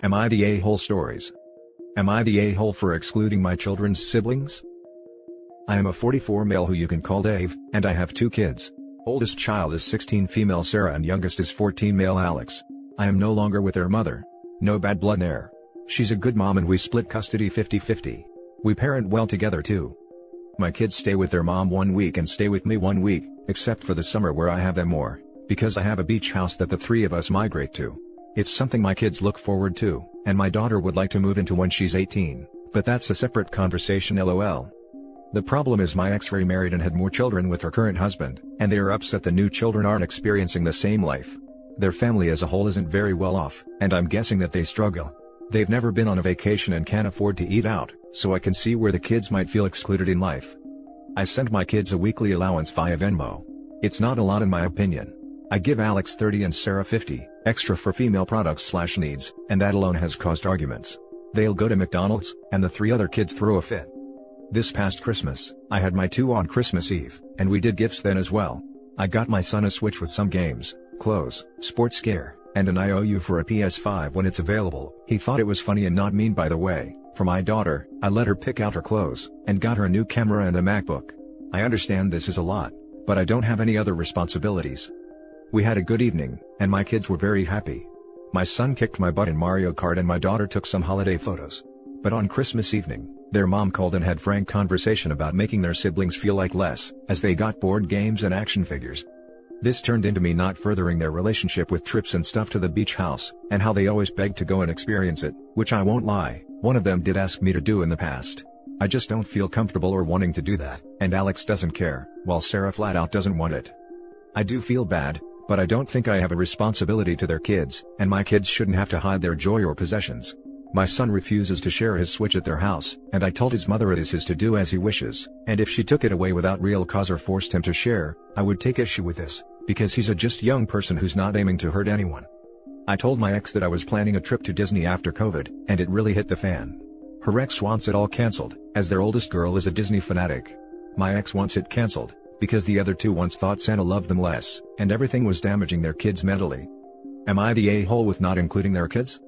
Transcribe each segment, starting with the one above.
Am I the a-hole stories? Am I the a-hole for excluding my children's siblings? I am a 44 male who you can call Dave, and I have 2 kids. Oldest child is 16 female Sarah and youngest is 14 male Alex. I am no longer with their mother. No bad blood there. She's a good mom and we split custody 50-50. We parent well together too. My kids stay with their mom 1 week and stay with me 1 week, except for the summer where I have them more, because I have a beach house that the 3 of us migrate to. It's something my kids look forward to, and my daughter would like to move into when she's 18, but that's a separate conversation lol. The problem is my ex remarried and had more children with her current husband, and they are upset the new children aren't experiencing the same life. Their family as a whole isn't very well off, and I'm guessing that they struggle. They've never been on a vacation and can't afford to eat out, so I can see where the kids might feel excluded in life. I send my kids a weekly allowance via Venmo. It's not a lot in my opinion. I give Alex 30 and Sarah 50, extra for female products/needs, and that alone has caused arguments. They'll go to McDonald's, and the 3 other kids throw a fit. This past Christmas, I had my 2 on Christmas Eve, and we did gifts then as well. I got my son a Switch with some games, clothes, sports gear, and an IOU for a PS5 when it's available. He thought it was funny and not mean by the way. For my daughter, I let her pick out her clothes, and got her a new camera and a MacBook. I understand this is a lot, but I don't have any other responsibilities. We had a good evening, and my kids were very happy. My son kicked my butt in Mario Kart and my daughter took some holiday photos. But on Christmas evening, their mom called and had frank conversation about making their siblings feel like less, as they got board games and action figures. This turned into me not furthering their relationship with trips and stuff to the beach house, and how they always begged to go and experience it, which I won't lie, one of them did ask me to do in the past. I just don't feel comfortable or wanting to do that, and Alex doesn't care, while Sarah flat out doesn't want it. I do feel bad, but I don't think I have a responsibility to their kids, and my kids shouldn't have to hide their joy or possessions. My son refuses to share his Switch at their house, and I told his mother it is his to do as he wishes, and if she took it away without real cause or forced him to share, I would take issue with this, because he's a just young person who's not aiming to hurt anyone. I told my ex that I was planning a trip to Disney after COVID, and it really hit the fan. Her ex wants it all cancelled, as their oldest girl is a Disney fanatic. My ex wants it cancelled, because the other 2 once thought Santa loved them less, and everything was damaging their kids mentally. Am I the a-hole with not including their kids?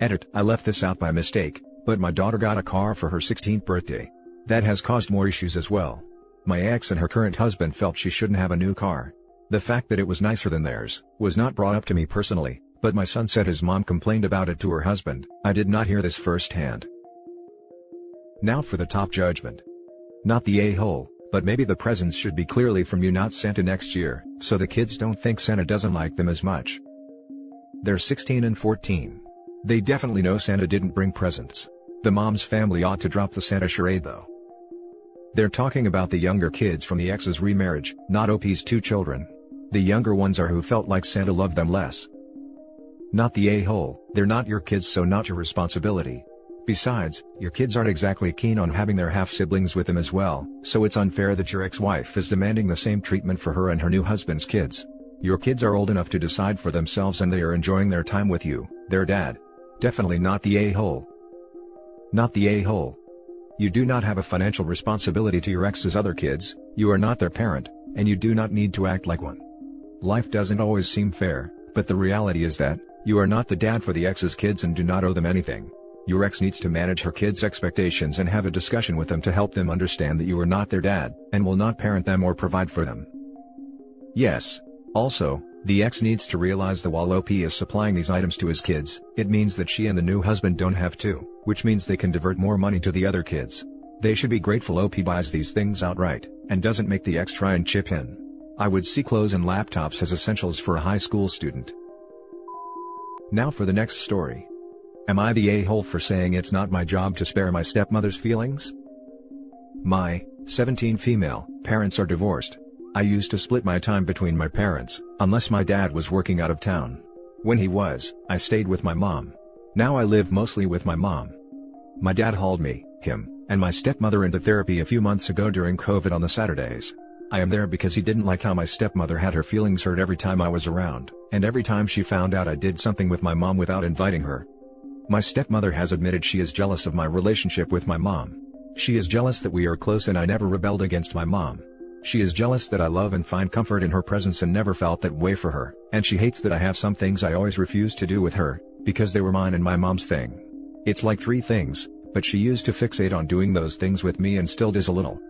Edit: I left this out by mistake, but my daughter got a car for her 16th birthday. That has caused more issues as well. My ex and her current husband felt she shouldn't have a new car. The fact that it was nicer than theirs was not brought up to me personally, but my son said his mom complained about it to her husband. I did not hear this firsthand. Now for the top judgment. Not the a-hole, but maybe the presents should be clearly from you, not Santa next year, so the kids don't think Santa doesn't like them as much. They're 16 and 14. They definitely know Santa didn't bring presents. The mom's family ought to drop the Santa charade though. They're talking about the younger kids from the ex's remarriage, not OP's 2 children. The younger ones are who felt like Santa loved them less. Not the a-hole, they're not your kids, so not your responsibility. Besides, your kids aren't exactly keen on having their half-siblings with them as well, so it's unfair that your ex-wife is demanding the same treatment for her and her new husband's kids. Your kids are old enough to decide for themselves and they are enjoying their time with you, their dad. Definitely not the a-hole. Not the a-hole. You do not have a financial responsibility to your ex's other kids, you are not their parent, and you do not need to act like one. Life doesn't always seem fair, but the reality is that, you are not the dad for the ex's kids and do not owe them anything. Your ex needs to manage her kids' expectations and have a discussion with them to help them understand that you are not their dad, and will not parent them or provide for them. Yes. Also, the ex needs to realize that while OP is supplying these items to his kids, it means that she and the new husband don't have to, which means they can divert more money to the other kids. They should be grateful OP buys these things outright, and doesn't make the ex try and chip in. I would see clothes and laptops as essentials for a high school student. Now for the next story. Am I the a-hole for saying it's not my job to spare my stepmother's feelings? My 17 female parents are divorced. I used to split my time between my parents, unless my dad was working out of town. When he was, I stayed with my mom. Now I live mostly with my mom. My dad hauled me, him, and my stepmother into therapy a few months ago during COVID on the Saturdays. I am there because he didn't like how my stepmother had her feelings hurt every time I was around, and every time she found out I did something with my mom without inviting her. My stepmother has admitted she is jealous of my relationship with my mom. She is jealous that we are close and I never rebelled against my mom. She is jealous that I love and find comfort in her presence and never felt that way for her, and she hates that I have some things I always refuse to do with her, because they were mine and my mom's thing. It's like 3 things, but she used to fixate on doing those things with me and still does a little.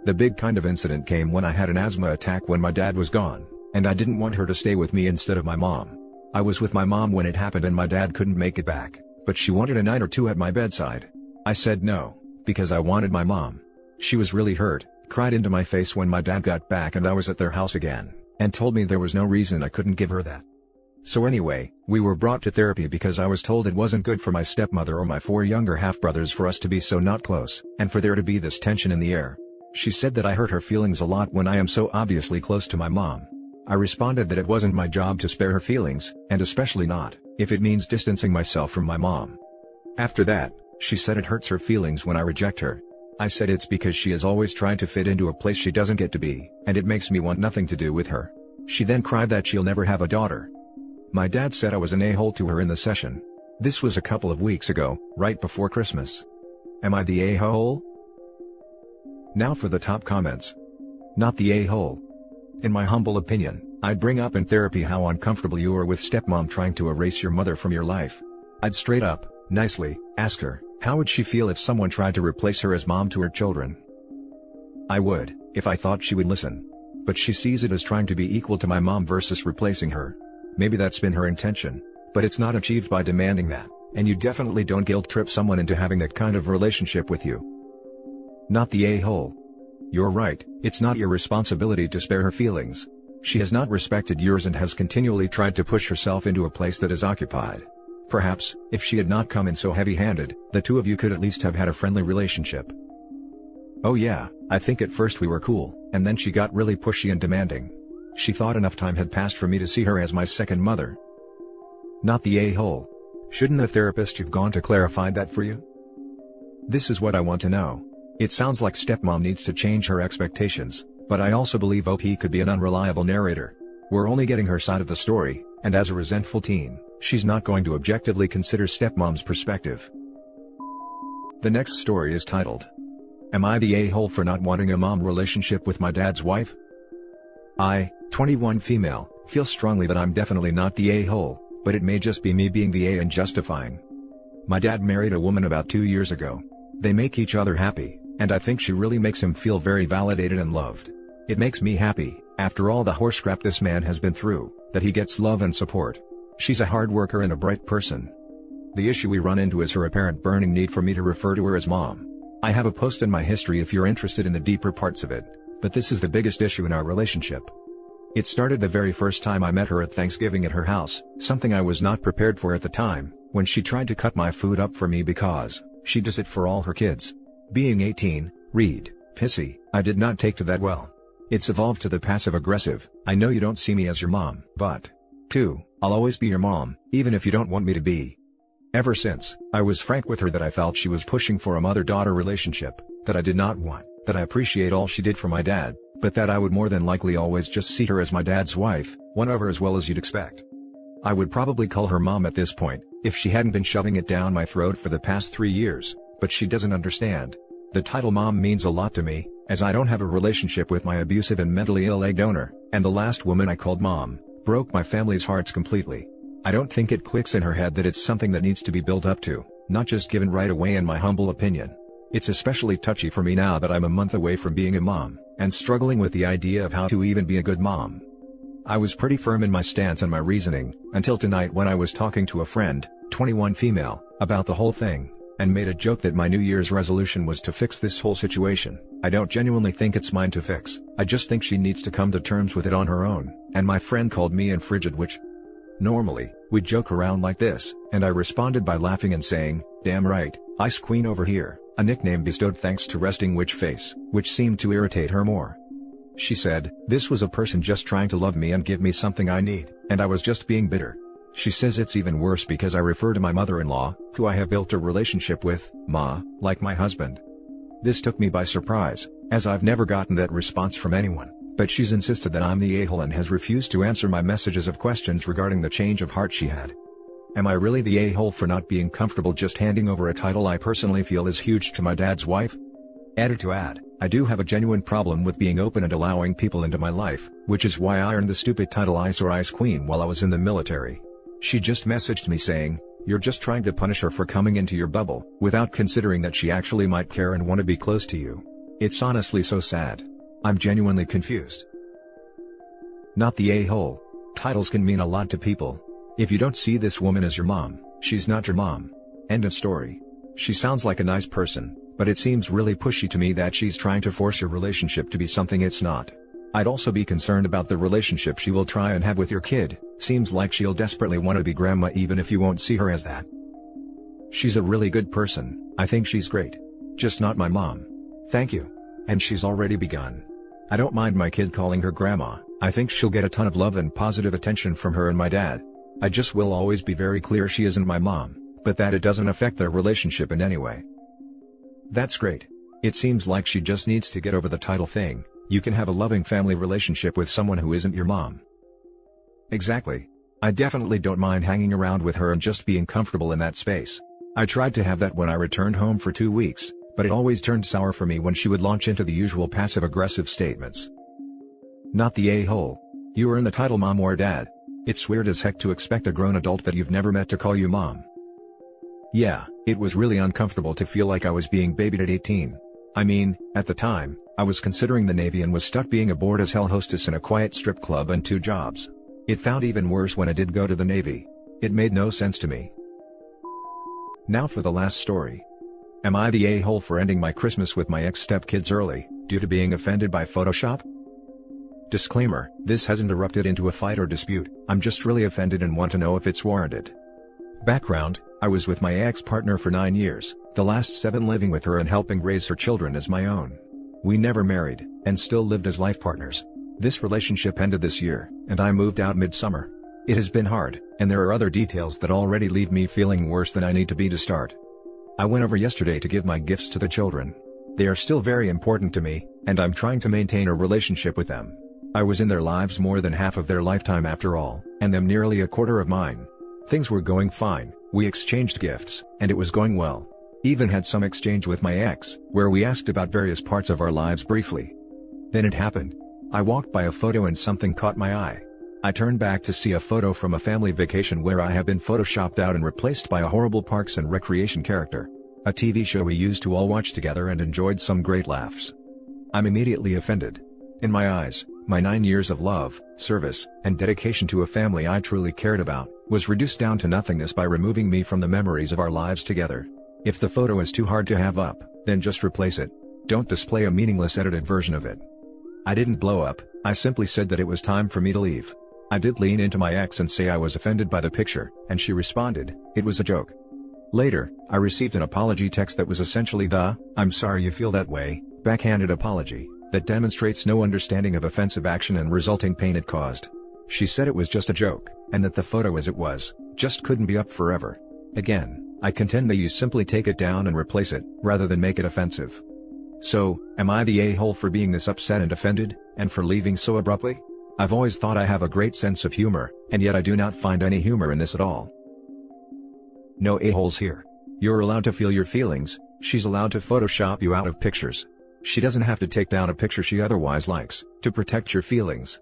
The big kind of incident came when I had an asthma attack when my dad was gone, and I didn't want her to stay with me instead of my mom. I was with my mom when it happened and my dad couldn't make it back, but she wanted a night or 2 at my bedside. I said no, because I wanted my mom. She was really hurt, cried into my face when my dad got back and I was at their house again, and told me there was no reason I couldn't give her that. So anyway, we were brought to therapy because I was told it wasn't good for my stepmother or my 4 younger half-brothers for us to be so not close, and for there to be this tension in the air. She said that I hurt her feelings a lot when I am so obviously close to my mom. I responded that it wasn't my job to spare her feelings, and especially not, if it means distancing myself from my mom. After that, she said it hurts her feelings when I reject her. I said it's because she is always trying to fit into a place she doesn't get to be, and it makes me want nothing to do with her. She then cried that she'll never have a daughter. My dad said I was an a-hole to her in the session. This was a couple of weeks ago, right before Christmas. Am I the a-hole? Now for the top comments. Not the a-hole. In my humble opinion, I'd bring up in therapy how uncomfortable you are with stepmom trying to erase your mother from your life. I'd straight up, nicely, ask her, how would she feel if someone tried to replace her as mom to her children? I would, if I thought she would listen. But she sees it as trying to be equal to my mom versus replacing her. Maybe that's been her intention, but it's not achieved by demanding that, and you definitely don't guilt trip someone into having that kind of relationship with you. Not the a-hole. You're right, it's not your responsibility to spare her feelings. She has not respected yours and has continually tried to push herself into a place that is occupied. Perhaps, if she had not come in so heavy-handed, the 2 of you could at least have had a friendly relationship. Oh yeah, I think at first we were cool, and then she got really pushy and demanding. She thought enough time had passed for me to see her as my second mother. Not the a-hole. Shouldn't the therapist you've gone to clarify that for you? This is what I want to know. It sounds like stepmom needs to change her expectations, but I also believe OP could be an unreliable narrator. We're only getting her side of the story, and as a resentful teen, she's not going to objectively consider stepmom's perspective. The next story is titled, Am I the a-hole for not wanting a mom relationship with my dad's wife? I, 21 female, feel strongly that I'm definitely not the a-hole, but it may just be me being the a and justifying. My dad married a woman about 2 years ago. They make each other happy, and I think she really makes him feel very validated and loved. It makes me happy, after all the horse crap this man has been through, that he gets love and support. She's a hard worker and a bright person. The issue we run into is her apparent burning need for me to refer to her as mom. I have a post in my history if you're interested in the deeper parts of it, but this is the biggest issue in our relationship. It started the very first time I met her at Thanksgiving at her house, something I was not prepared for at the time, when she tried to cut my food up for me because she does it for all her kids. Being 18, pissy, I did not take to that well. It's evolved to the passive-aggressive, I know you don't see me as your mom, but 2, I'll always be your mom, even if you don't want me to be. Ever since, I was frank with her that I felt she was pushing for a mother-daughter relationship, that I did not want, that I appreciate all she did for my dad, but that I would more than likely always just see her as my dad's wife, one of her as well as you'd expect. I would probably call her mom at this point, if she hadn't been shoving it down my throat for the past 3 years, but she doesn't understand. The title mom means a lot to me, as I don't have a relationship with my abusive and mentally ill egg donor, and the last woman I called mom broke my family's hearts completely. I don't think it clicks in her head that it's something that needs to be built up to, not just given right away in my humble opinion. It's especially touchy for me now that I'm a month away from being a mom, and struggling with the idea of how to even be a good mom. I was pretty firm in my stance and my reasoning, until tonight when I was talking to a friend, 21 female, about the whole thing, and made a joke that my New Year's resolution was to fix this whole situation. I don't genuinely think it's mine to fix, I just think she needs to come to terms with it on her own, and my friend called me in frigid, which normally, we joke around like this, and I responded by laughing and saying, "Damn right, Ice Queen over here," a nickname bestowed thanks to resting witch face, which seemed to irritate her more. She said, this was a person just trying to love me and give me something I need, and I was just being bitter. She says it's even worse because I refer to my mother-in-law, who I have built a relationship with, Ma, like my husband. This took me by surprise, as I've never gotten that response from anyone, but she's insisted that I'm the a-hole and has refused to answer my messages of questions regarding the change of heart she had. Am I really the a-hole for not being comfortable just handing over a title I personally feel is huge to my dad's wife? Added to add, I do have a genuine problem with being open and allowing people into my life, which is why I earned the stupid title Ice or Ice Queen while I was in the military. She just messaged me saying, You're just trying to punish her for coming into your bubble, without considering that she actually might care and want to be close to you. It's honestly so sad. I'm genuinely confused. Not the a-hole. Titles can mean a lot to people. If you don't see this woman as your mom, she's not your mom. End of story. She sounds like a nice person, but it seems really pushy to me that she's trying to force your relationship to be something it's not. I'd also be concerned about the relationship she will try and have with your kid. Seems like she'll desperately want to be grandma even if you won't see her as that. She's a really good person, I think she's great. Just not my mom. Thank you. And she's already begun. I don't mind my kid calling her grandma, I think she'll get a ton of love and positive attention from her and my dad. I just will always be very clear she isn't my mom, but that it doesn't affect their relationship in any way. That's great. It seems like she just needs to get over the title thing. You can have a loving family relationship with someone who isn't your mom. Exactly. I definitely don't mind hanging around with her and just being comfortable in that space. I tried to have that when I returned home for 2 weeks, but it always turned sour for me when she would launch into the usual passive-aggressive statements. Not the a-hole. You are in the title mom or dad. It's weird as heck to expect a grown adult that you've never met to call you mom. Yeah, it was really uncomfortable to feel like I was being babied at 18. I mean, at the time, I was considering the Navy and was stuck being a bored-as-hell hostess in a quiet strip club and 2 jobs. It found even worse when I did go to the Navy. It made no sense to me. Now for the last story. Am I the a-hole for ending my Christmas with my ex-stepkids early, due to being offended by Photoshop? Disclaimer, this hasn't erupted into a fight or dispute, I'm just really offended and want to know if it's warranted. Background, I was with my ex-partner for 9 years, the last 7 living with her and helping raise her children as my own. We never married, and still lived as life partners. This relationship ended this year, and I moved out mid-summer. It has been hard, and there are other details that already leave me feeling worse than I need to be to start. I went over yesterday to give my gifts to the children. They are still very important to me, and I'm trying to maintain a relationship with them. I was in their lives more than half of their lifetime after all, and them nearly a quarter of mine. Things were going fine, we exchanged gifts, and it was going well. Even had some exchange with my ex, where we asked about various parts of our lives briefly. Then it happened. I walked by a photo and something caught my eye. I turned back to see a photo from a family vacation where I have been photoshopped out and replaced by a horrible Parks and Recreation character. A TV show we used to all watch together and enjoyed some great laughs. I'm immediately offended. In my eyes, my 9 years of love, service, and dedication to a family I truly cared about, was reduced down to nothingness by removing me from the memories of our lives together. If the photo is too hard to have up, then just replace it. Don't display a meaningless edited version of it. I didn't blow up, I simply said that it was time for me to leave. I did lean into my ex and say I was offended by the picture, and she responded, it was a joke. Later, I received an apology text that was essentially the, I'm sorry you feel that way, backhanded apology, that demonstrates no understanding of offensive action and resulting pain it caused. She said it was just a joke, and that the photo as it was, just couldn't be up forever. Again, I contend that you simply take it down and replace it, rather than make it offensive. So, am I the a-hole for being this upset and offended, and for leaving so abruptly? I've always thought I have a great sense of humor, and yet I do not find any humor in this at all. No a-holes here. You're allowed to feel your feelings, she's allowed to Photoshop you out of pictures. She doesn't have to take down a picture she otherwise likes, to protect your feelings.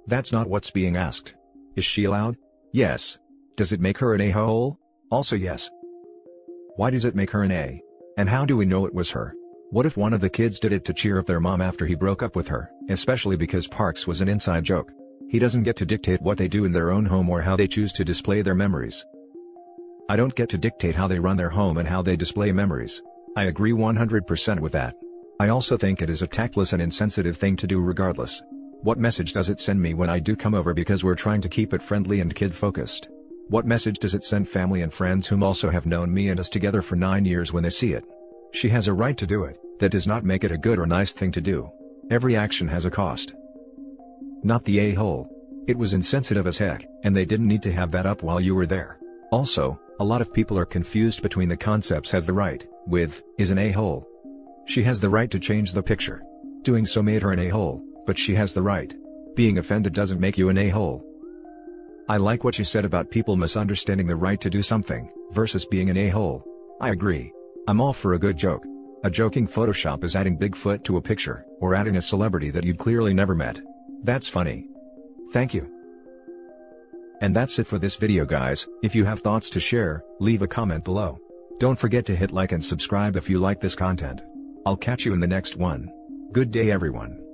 That's not what's being asked. Is she allowed? Yes. Does it make her an a-hole? Also yes. Why does it make her an a? And how do we know it was her? What if one of the kids did it to cheer up their mom after he broke up with her, especially because Parks was an inside joke? He doesn't get to dictate what they do in their own home or how they choose to display their memories. I don't get to dictate how they run their home and how they display memories. I agree 100% with that. I also think it is a tactless and insensitive thing to do regardless. What message does it send me when I do come over because we're trying to keep it friendly and kid-focused? What message does it send family and friends whom also have known me and us together for 9 years when they see it? She has a right to do it, that does not make it a good or nice thing to do. Every action has a cost. Not the a-hole. It was insensitive as heck, and they didn't need to have that up while you were there. Also, a lot of people are confused between the concepts has the right, with, is an a-hole. She has the right to change the picture. Doing so made her an a-hole, but she has the right. Being offended doesn't make you an a-hole. I like what you said about people misunderstanding the right to do something, versus being an a-hole. I agree. I'm all for a good joke. A joking Photoshop is adding Bigfoot to a picture, or adding a celebrity that you'd clearly never met. That's funny. Thank you. And that's it for this video guys. If you have thoughts to share, leave a comment below. Don't forget to hit like and subscribe if you like this content. I'll catch you in the next one. Good day everyone.